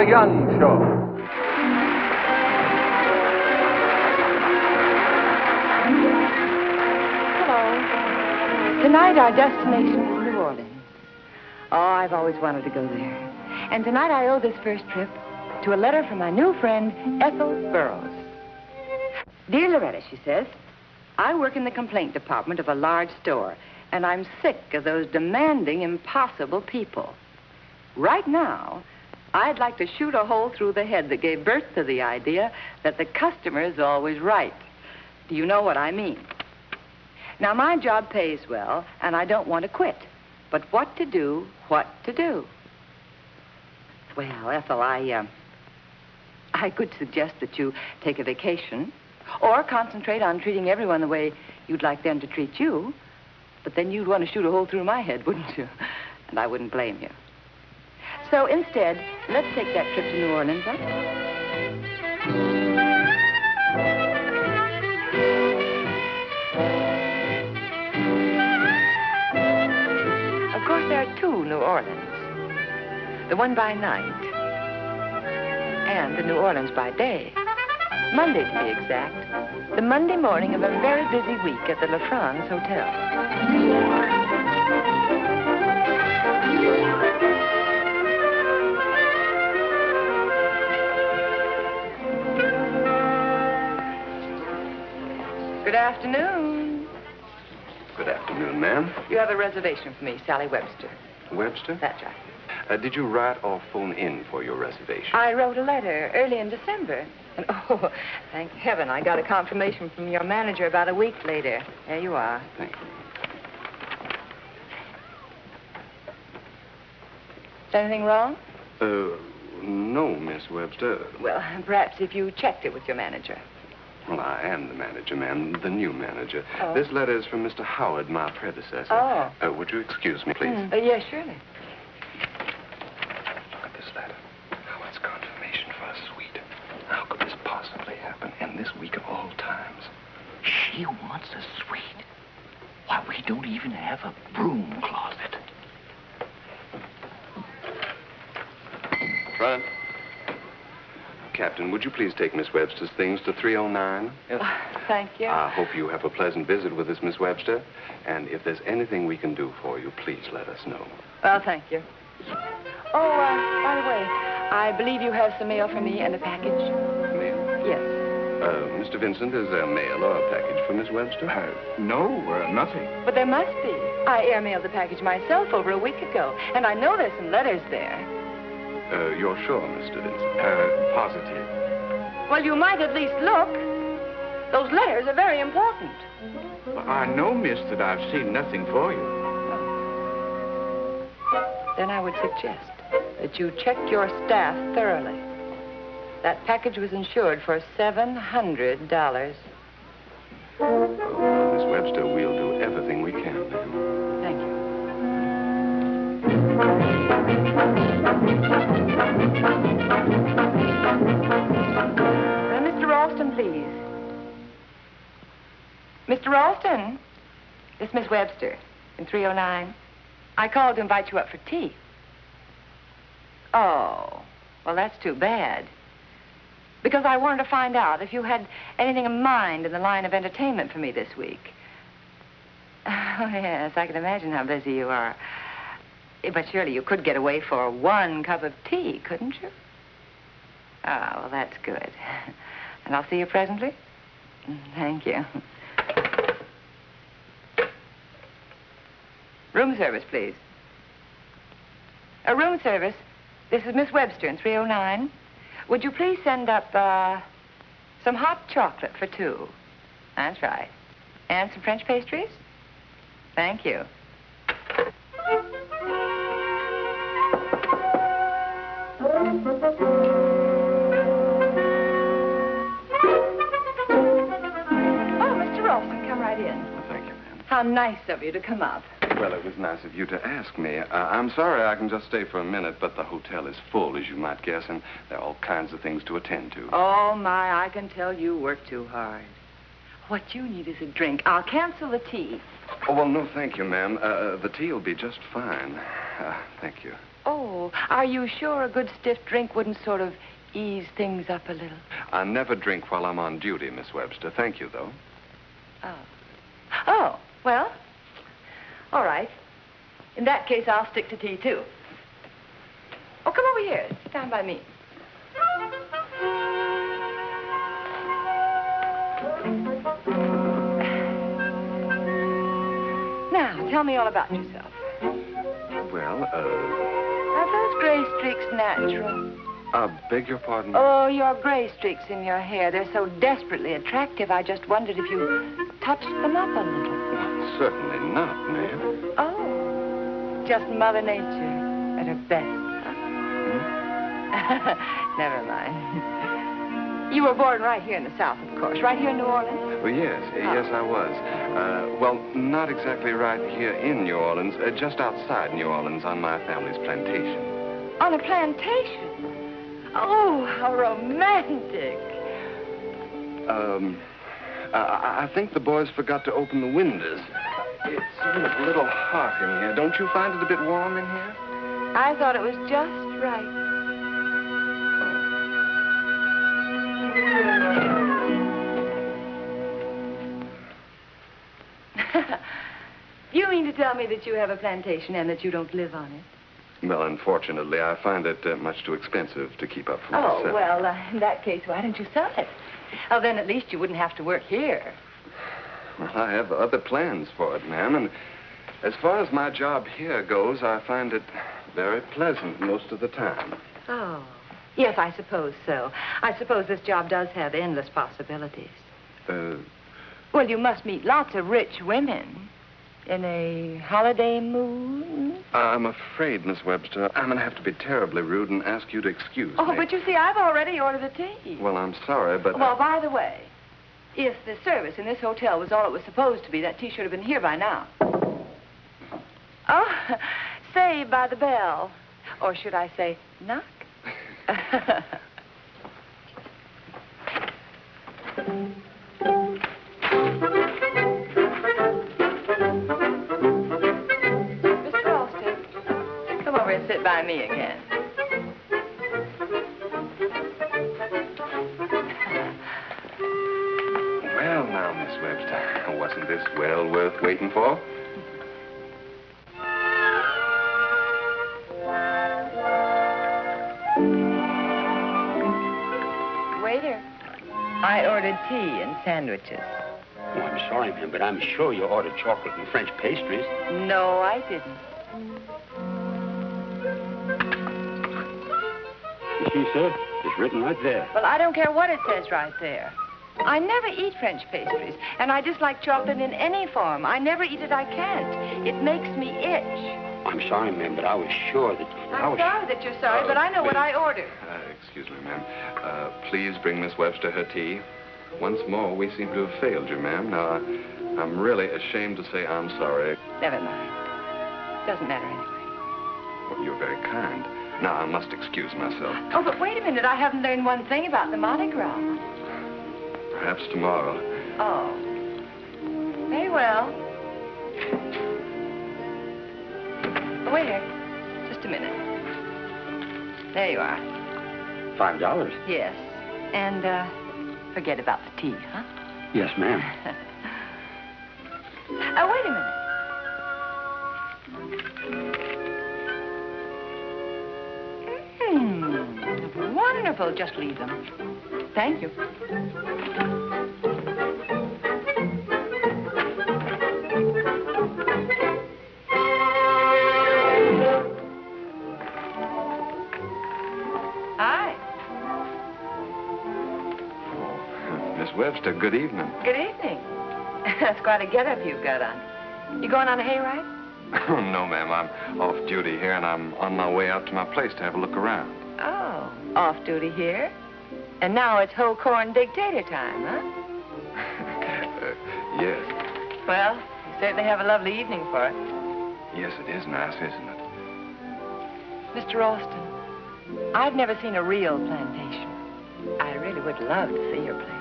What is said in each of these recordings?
Loretta Young Show. Hello. Tonight our destination is New Orleans. Oh, I've always wanted to go there. And tonight I owe this first trip to a letter from my new friend, Ethel Burroughs. Dear Loretta, she says, I work in the complaint department of a large store, and I'm sick of those demanding, impossible people. Right now, I'd like to shoot a hole through the head that gave birth to the idea that the customer is always right. Do you know what I mean? Now, my job pays well, and I don't want to quit. But what to do, what to do? Well, Ethel, I could suggest that you take a vacation or concentrate on treating everyone the way you'd like them to treat you. But then you'd want to shoot a hole through my head, wouldn't you? And I wouldn't blame you. So instead, let's take that trip to New Orleans, huh? Of course, there are two New Orleans. The one by night and the New Orleans by day. Monday, to be exact. The Monday morning of a very busy week at the La France Hotel. Good afternoon. Good afternoon, ma'am. You have a reservation for me, Sally Webster. Webster? That's right. Did you write or phone in for your reservation? I wrote a letter early in December. And, oh, thank heaven, I got a confirmation from your manager about a week later. There you are. Thank you. Is anything wrong? No, Miss Webster. Well, perhaps if you checked it with your manager. Well, I am the manager, ma'am, the new manager. Oh. This letter is from Mr. Howard, my predecessor. Oh. Would you excuse me, please? Yes, surely. Look at this letter. Howard's confirmation for a suite. How could this possibly happen in this week of all times? She wants a suite. Why, we don't even have a broom closet. Front. Captain, would you please take Miss Webster's things to 309? Yes. Thank you. I hope you have a pleasant visit with us, Miss Webster. And if there's anything we can do for you, please let us know. Well, thank you. Oh, by the way, I believe you have some mail for me and a package. Mail? Yes. Mr. Vincent, is there mail or a package for Miss Webster? No, nothing. But there must be. I airmailed the package myself over a week ago, and I know there's some letters there. You're sure, Mr. Vincent? Positive. Well, you might at least look. Those letters are very important. Well, I know, miss, that I've seen nothing for you. Then I would suggest that you check your staff thoroughly. That package was insured for $700. Oh, Miss Webster, we'll do everything we can, ma'am. Thank you. Mr. Ralston, please. Mr. Ralston? This is Miss Webster in 309. I called to invite you up for tea. Oh, well, that's too bad. Because I wanted to find out if you had anything in mind in the line of entertainment for me this week. Oh, yes, I can imagine how busy you are. But surely you could get away for one cup of tea, couldn't you? Oh, well, that's good. And I'll see you presently? Thank you. Room service, please. A room service. This is Miss Webster in 309. Would you please send up some hot chocolate for 2? That's right. And some French pastries? Thank you. Oh, Mr. Ralston, come right in. Thank you, ma'am. How nice of you to come up. Well, it was nice of you to ask me. I'm sorry I can just stay for a minute, but the hotel is full, as you might guess, and there are all kinds of things to attend to. Oh, my, I can tell you work too hard. What you need is a drink. I'll cancel the tea. Oh, well, no, thank you, ma'am. The tea will be just fine. Thank you. Oh, are you sure a good stiff drink wouldn't sort of ease things up a little? I never drink while I'm on duty, Miss Webster. Thank you, though. Oh. Oh, well, all right. In that case, I'll stick to tea, too. Oh, come over here. Sit down by me. Now, tell me all about yourself. Well, Are those gray streaks natural? beg your pardon? Oh, your gray streaks in your hair. They're so desperately attractive, I just wondered if you touched them up a little. Well, certainly not, ma'am. Oh, just Mother Nature at her best. Never mind. You were born right here in the South, of course. Right here in New Orleans? Well, yes. Yes, I was. Well, not exactly right here in New Orleans. Just outside New Orleans on my family's plantation. On a plantation? Oh, how romantic. I think the boys forgot to open the windows. It's a little hot in here. Don't you find it a bit warm in here? I thought it was just right. You mean to tell me that you have a plantation and that you don't live on it? Well, unfortunately, I find it much too expensive to keep up for myself. Oh, well, in that case, why don't you sell it? Oh, then at least you wouldn't have to work here. Well, I have other plans for it, ma'am, and as far as my job here goes, I find it very pleasant most of the time. Oh, yes, I suppose so. I suppose this job does have endless possibilities. Well, you must meet lots of rich women in a holiday mood. I'm afraid, Miss Webster, I'm going to have to be terribly rude and ask you to excuse me. Oh, but you see, I've already ordered the tea. Well, I'm sorry, but... Well, by the way, if the service in this hotel was all it was supposed to be, that tea should have been here by now. Oh, say by the bell. Or should I say, knock? Mr. Ralston, come over and sit by me again. Well, now, Miss Webster, wasn't this well worth waiting for? Waiter, I ordered tea and sandwiches. Oh, I'm sorry, ma'am, but I'm sure you ordered chocolate and French pastries. No, I didn't. You see, sir? It's written right there. Well, I don't care what it says right there. I never eat French pastries, and I dislike chocolate in any form. I never eat it, I can't. It makes me itch. I'm sorry, ma'am, but I was sure that... I'm sorry that you're sorry, but I know what I ordered. Excuse me, ma'am. Please bring Miss Webster her tea. Once more, we seem to have failed you, ma'am. Now, I'm really ashamed to say I'm sorry. Never mind. Doesn't matter anyway. Well, you're very kind. Now, I must excuse myself. Oh, but wait a minute. I haven't learned one thing about the Mardi Gras. Perhaps tomorrow. Oh. Very well. Oh, wait here. Just a minute. There you are. $5? Yes. And, forget about the tea, huh? Yes, ma'am. Oh, wait a minute. Wonderful. Just leave them. Thank you. Hi. Miss Webster, good evening. Good evening. That's quite a get-up you've got on. You going on a hayride? Oh, no, ma'am. I'm off duty here, and I'm on my way out to my place to have a look around. Oh, off duty here? And now it's whole corn big tater time, huh? Yes. Well, you certainly have a lovely evening for it. Yes, it is nice, isn't it? Mr. Ralston, I've never seen a real plantation. I really would love to see your place.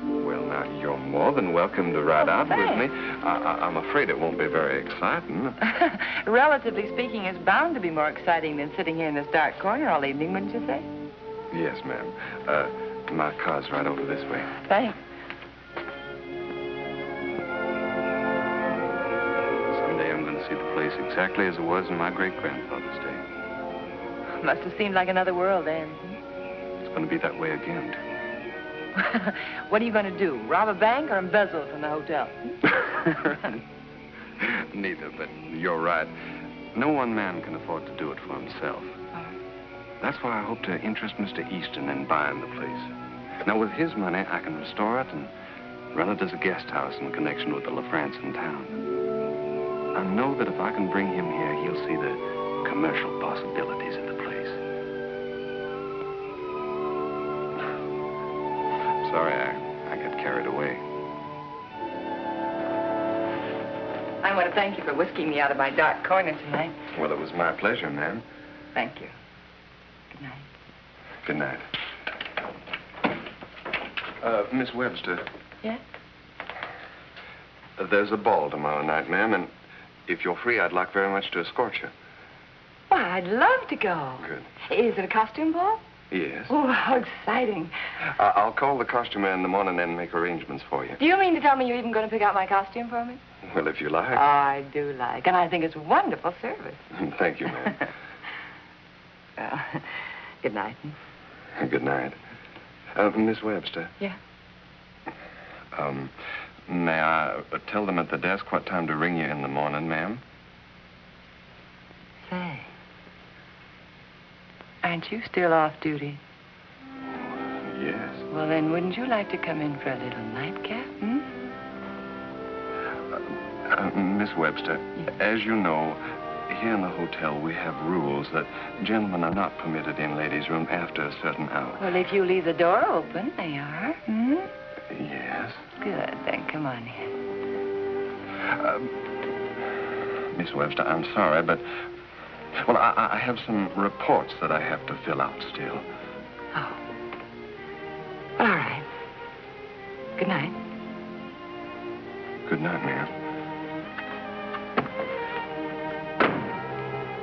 Well, now, you're more than welcome to ride out with thanks. me. I'm afraid it won't be very exciting. Relatively speaking, it's bound to be more exciting than sitting here in this dark corner all evening, wouldn't you say? Yes, ma'am. My car's right over this way. Thanks. Someday I'm going to see the place exactly as it was in my great-grandfather's day. Must have seemed like another world then. It's going to be that way again. What are you going to do? Rob a bank or embezzle from the hotel? Neither, but you're right. No one man can afford to do it for himself. That's why I hope to interest Mr. Easton in buying the place. Now, with his money, I can restore it and run it as a guest house in connection with the LaFrance in town. I know that if I can bring him here, he'll see the commercial possibilities of the place. Sorry, I got carried away. I want to thank you for whisking me out of my dark corner tonight. Well, it was my pleasure, ma'am. Thank you. Good night. Good night. Miss Webster. Yes? There's a ball tomorrow night, ma'am, and if you're free, I'd like very much to escort you. Why, I'd love to go. Good. Is it a costume ball? Yes. Oh, how exciting. I'll call the costumer in the morning and make arrangements for you. Do you mean to tell me you're even going to pick out my costume for me? Well, if you like. Oh, I do like, and I think it's wonderful service. Thank you, ma'am. Well, good night. Good night. Miss Webster. Yeah? May I tell them at the desk what time to ring you in the morning, ma'am? Say, aren't you still off duty? Yes. Well, then, wouldn't you like to come in for a little nightcap, hmm? Miss Webster, Yes. as you know, here in the hotel we have rules that gentlemen are not permitted in ladies' room after a certain hour. Well, if you leave the door open, they are, hmm? Yes. Good, then come on in. Miss Webster, I'm sorry, but... Well, I have some reports that I have to fill out still. Oh. All right. Good night. Good night, ma'am.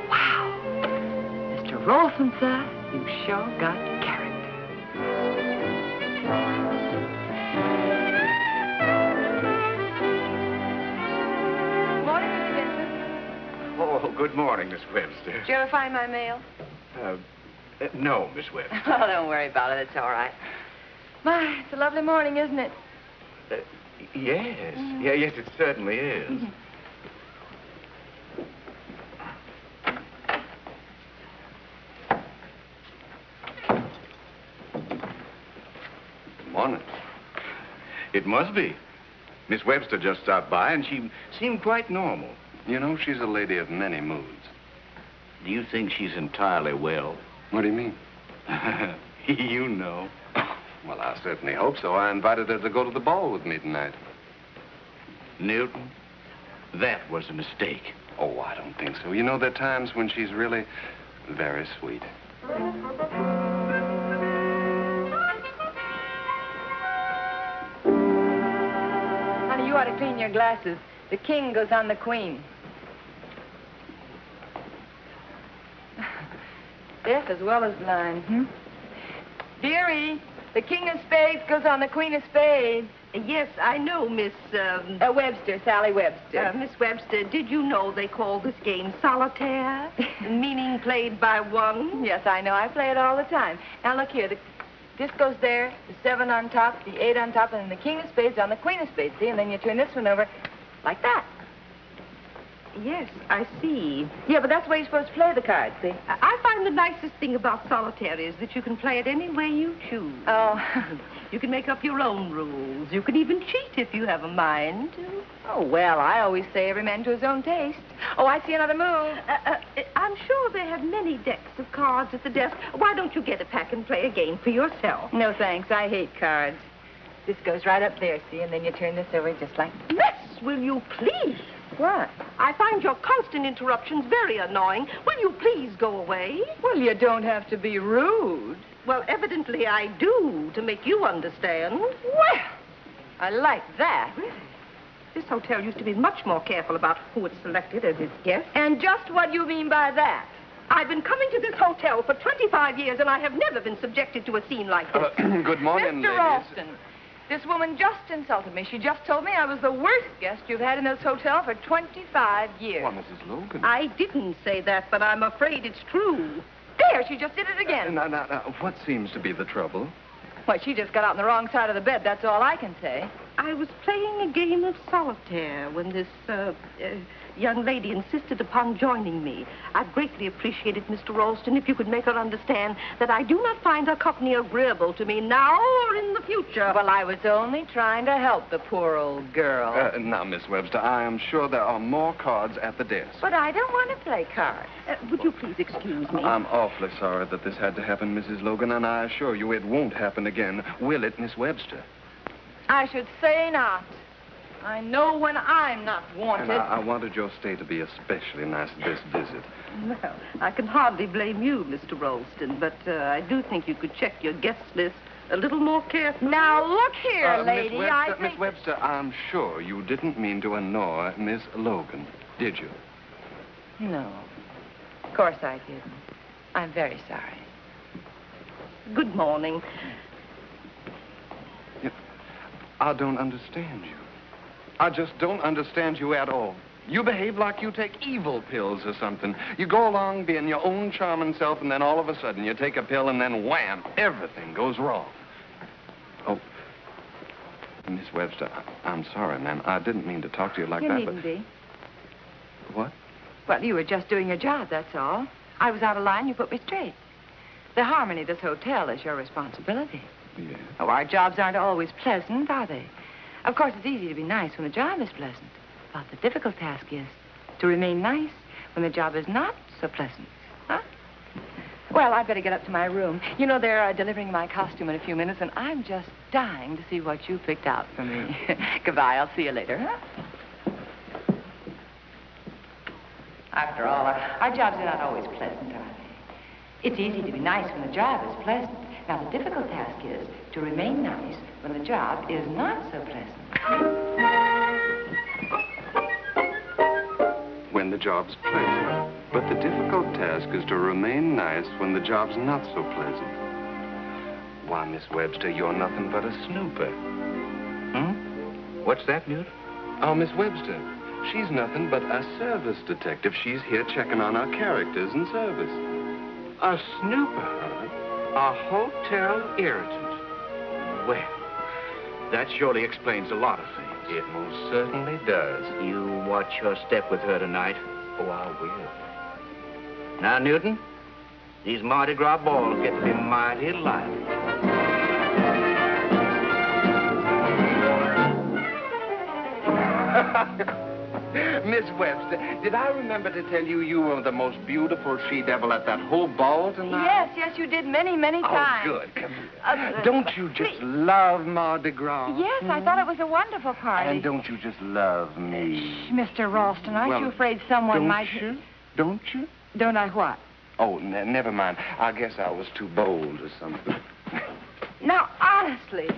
Wow. Mr. Ralston, sir, you sure got character. Morning, Mr. Vincent. Oh, good morning, Miss Webster. Did you ever find my mail? No, Miss Webster. Oh, don't worry about it. It's all right. My, it's a lovely morning, isn't it? Yes. Yeah, yes, it certainly is. Morning. It must be. Miss Webster just stopped by, and she seemed quite normal. You know, she's a lady of many moods. Do you think she's entirely well? What do you mean? You know. Well, I certainly hope so. I invited her to go to the ball with me tonight. Newton, that was a mistake. Oh, I don't think so. You know, there are times when she's really very sweet. Honey, you ought to clean your glasses. The king goes on the queen. Deaf as well as blind, hmm? Dearie, the king of spades goes on the queen of spades. Yes, I know, Miss, Webster, Sally Webster. Miss Webster, did you know they call this game solitaire? Meaning played by one? Yes, I know. I play it all the time. Now, look here. This goes there, the 7 on top, the 8 on top, and then the king of spades on the queen of spades, see? And then you turn this one over like that. Yes, I see. Yeah, but that's the way you're supposed to play the cards, see? I find the nicest thing about solitaire is that you can play it any way you choose. Oh. You can make up your own rules. You can even cheat if you have a mind to. Oh, well, I always say every man to his own taste. Oh, I see another move. I'm sure they have many decks of cards at the desk. Why don't you get a pack and play a game for yourself? No, thanks. I hate cards. This goes right up there, see? And then you turn this over just like... Miss, will you please? What? I find your constant interruptions very annoying. Will you please go away? Well, you don't have to be rude. Well, evidently I do, to make you understand. Well, I like that. Really? This hotel used to be much more careful about who it selected as its guests. And just what do you mean by that? I've been coming to this hotel for 25 years, and I have never been subjected to a scene like this. Good morning, Mr. ladies. Ralston, this woman just insulted me. She just told me I was the worst guest you've had in this hotel for 25 years. Well, Mrs. Logan. I didn't say that, but I'm afraid it's true. There, she just did it again. Now, what seems to be the trouble? Well, she just got out on the wrong side of the bed, that's all I can say. I was playing a game of solitaire when this young lady insisted upon joining me. I'd greatly appreciate it, Mr. Ralston, if you could make her understand that I do not find her company agreeable to me now or in the future. Well, I was only trying to help the poor old girl. Now, Miss Webster, I am sure there are more cards at the desk. But I don't want to play cards. Would you please excuse me? I'm awfully sorry that this had to happen, Mrs. Logan, and I assure you it won't happen again. Will it, Miss Webster? I should say not. I know when I'm not wanted. And I wanted your stay to be especially nice this visit. Well, I can hardly blame you, Mr. Ralston, but I do think you could check your guest list a little more carefully. Now, look here, lady. Miss Webster, I'm sure you didn't mean to annoy Miss Logan, did you? No. Of course I didn't. I'm very sorry. Good morning. I don't understand you. I just don't understand you at all. You behave like you take evil pills or something. You go along being your own charming self, and then all of a sudden you take a pill, and then wham, everything goes wrong. Oh, Miss Webster, I'm sorry, ma'am. I didn't mean to talk to you like that, You needn't be. What? Well, you were just doing your job, that's all. I was out of line, you put me straight. The harmony of this hotel is your responsibility. Yeah. Oh, our jobs aren't always pleasant, are they? Of course, it's easy to be nice when the job is pleasant. But the difficult task is to remain nice when the job is not so pleasant. Huh? Well, I'd better get up to my room. You know, they're delivering my costume in a few minutes, and I'm just dying to see what you picked out for me. Goodbye. I'll see you later, huh? After all, our jobs are not always pleasant, are they? It's easy to be nice when the job is pleasant. Now, the difficult task is to remain nice when the job is not so pleasant. When the job's pleasant. But the difficult task is to remain nice when the job's not so pleasant. Why, Miss Webster, you're nothing but a snooper. What's that, Newt? Oh, Miss Webster, she's nothing but a service detective. She's here checking on our characters in service. A snooper? A hotel irritant? Well, that surely explains a lot of things. It most certainly does. You watch your step with her tonight. Oh, I will. Now, Newton, these Mardi Gras balls get to be mighty lively. Miss Webster, did I remember to tell you you were the most beautiful she-devil at that whole ball tonight? Yes, you did many, many times. Oh, good. Come here. Don't you just love Mardi Gras? Yes, I thought it was a wonderful party. And don't you just love me? Shh, Mr. Ralston, aren't you afraid someone might... Don't you? Don't I what? Oh, never mind. I guess I was too bold or something. Now, honestly,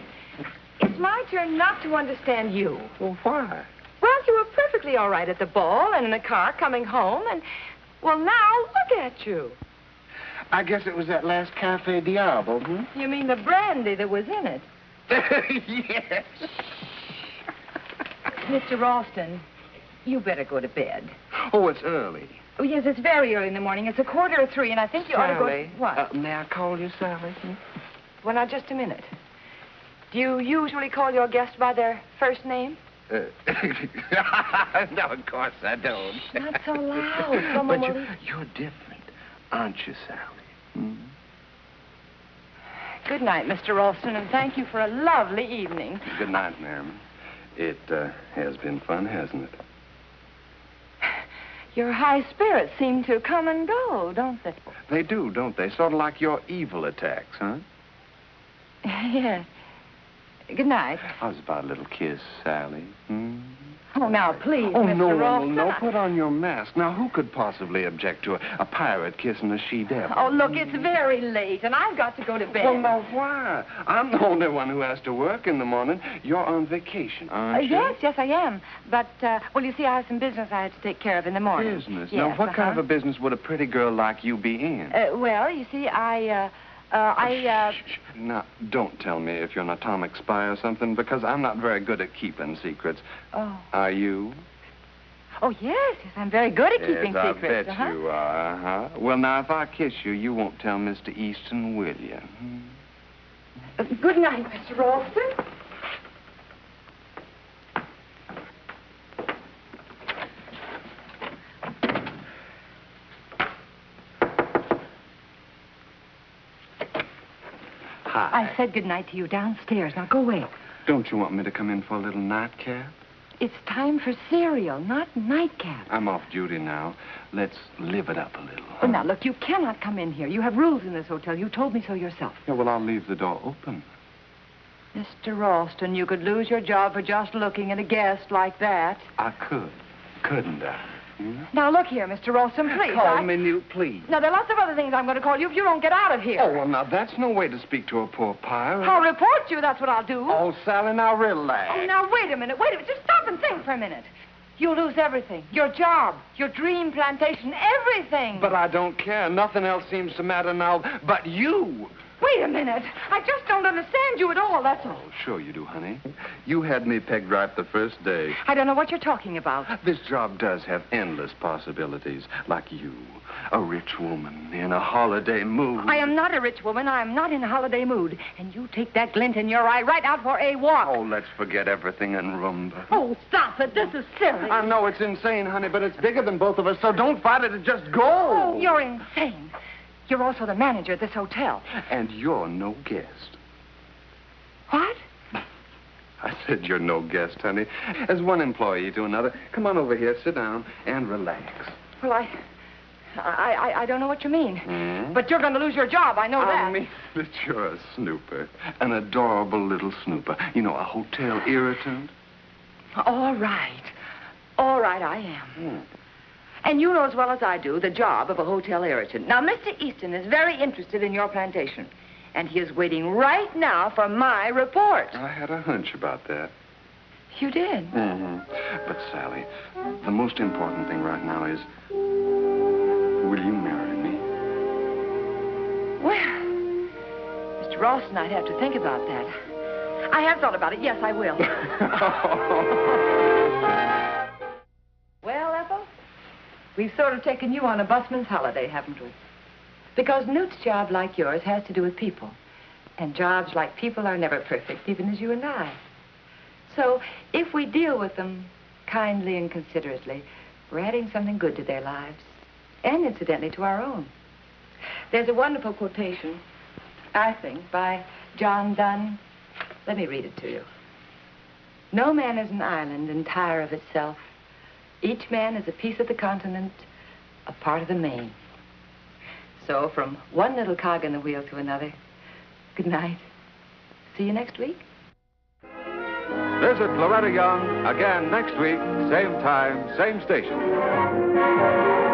it's my turn not to understand you. Well, why? Well, you were perfectly all right at the ball and in the car coming home, and, well, now look at you. I guess it was that last Cafe Diable, You mean the brandy that was in it? Yes. Mr. Ralston, you better go to bed. Oh, it's early. Oh, yes, it's very early in the morning. It's 2:45, and I think you ought to go... Sally. What? May I call you Sally? Well, now, just a minute. Do you usually call your guests by their first name? No, of course I don't. Shh, not so loud. Someone But will... you're different, aren't you, Sally? Good night, Mr. Ralston, and thank you for a lovely evening. Good night, ma'am. It has been fun, hasn't it? Your high spirits seem to come and go, don't they? They do, don't they? Sort of like your evil attacks, huh? Yes. Good night. How's about a little kiss, Sally? Oh, now, please, Oh, Mr. no, Ralston. no. Put on your mask. Now, who could possibly object to a pirate kissing a she-devil? Oh, look, it's very late, and I've got to go to bed. Well, now, why? I'm the only one who has to work in the morning. You're on vacation, aren't you? Yes, I am. But, well, you see, I have some business I have to take care of in the morning. Business? Yes, Now, what kind of a business would a pretty girl like you be in? Well, you see, Shh. Now, don't tell me if you're an atomic spy or something, because I'm not very good at keeping secrets. Oh. Are you? Oh, yes, I'm very good at keeping Yes, secrets. I bet you are, Well, now, if I kiss you, you won't tell Mr. Easton, will you? Good night, Mr. Ralston. Hi. I said good night to you downstairs. Now, go away. Don't you want me to come in for a little nightcap? It's time for cereal, not nightcap. I'm off duty now. Let's live it up a little. Oh, now, look, you cannot come in here. You have rules in this hotel. You told me so yourself. Yeah, well, I'll leave the door open. Mr. Ralston, you could lose your job for just looking at a guest like that. I could, couldn't I? Now, look here, Mr. Ralston, please. Call me Newt, please. Now, there are lots of other things I'm going to call you if you don't get out of here. Oh, well, now, that's no way to speak to a poor pirate. I'll report you, that's what I'll do. Oh, Sally, now relax. Oh, now, wait a minute. Just stop and think for a minute. You'll lose everything. Your job, your dream plantation, everything. But I don't care. Nothing else seems to matter now but you. Wait a minute. I just don't understand you at all, that's all. Oh, sure you do, honey. You had me pegged right the first day. I don't know what you're talking about. This job does have endless possibilities, like you, a rich woman in a holiday mood. I am not a rich woman. I am not in a holiday mood. And you take that glint in your eye right out for a walk. Oh, let's forget everything and rumba. Oh, stop it. This is silly. I know it's insane, honey, but it's bigger than both of us, so don't fight it. Just go. Oh, you're insane. You're also the manager at this hotel. And you're no guest. What? I said you're no guest, honey. As one employee to another. Come on over here, sit down, and relax. Well, I don't know what you mean. But you're going to lose your job, I know that. I mean that you're a snooper. An adorable little snooper. You know, a hotel irritant. All right. All right, I am. And you know as well as I do the job of a hotel irritant. Now, Mr. Easton is very interested in your plantation. And he is waiting right now for my report. I had a hunch about that. You did? But, Sally, the most important thing right now is, will you marry me? Well, Mr. Ralston, I'd have to think about that. I have thought about it. Yes, I will. Well, Ethel, we've sort of taken you on a busman's holiday, haven't we? Because Newt's job, like yours, has to do with people. And jobs like people are never perfect, even as you and I. So, if we deal with them kindly and considerately, we're adding something good to their lives. And, incidentally, to our own. There's a wonderful quotation, I think, by John Donne. Let me read it to you. No man is an island entire of itself. Each man is a piece of the continent, a part of the main. So, from one little cog in the wheel to another, good night. See you next week. Visit Loretta Young again next week, same time, same station.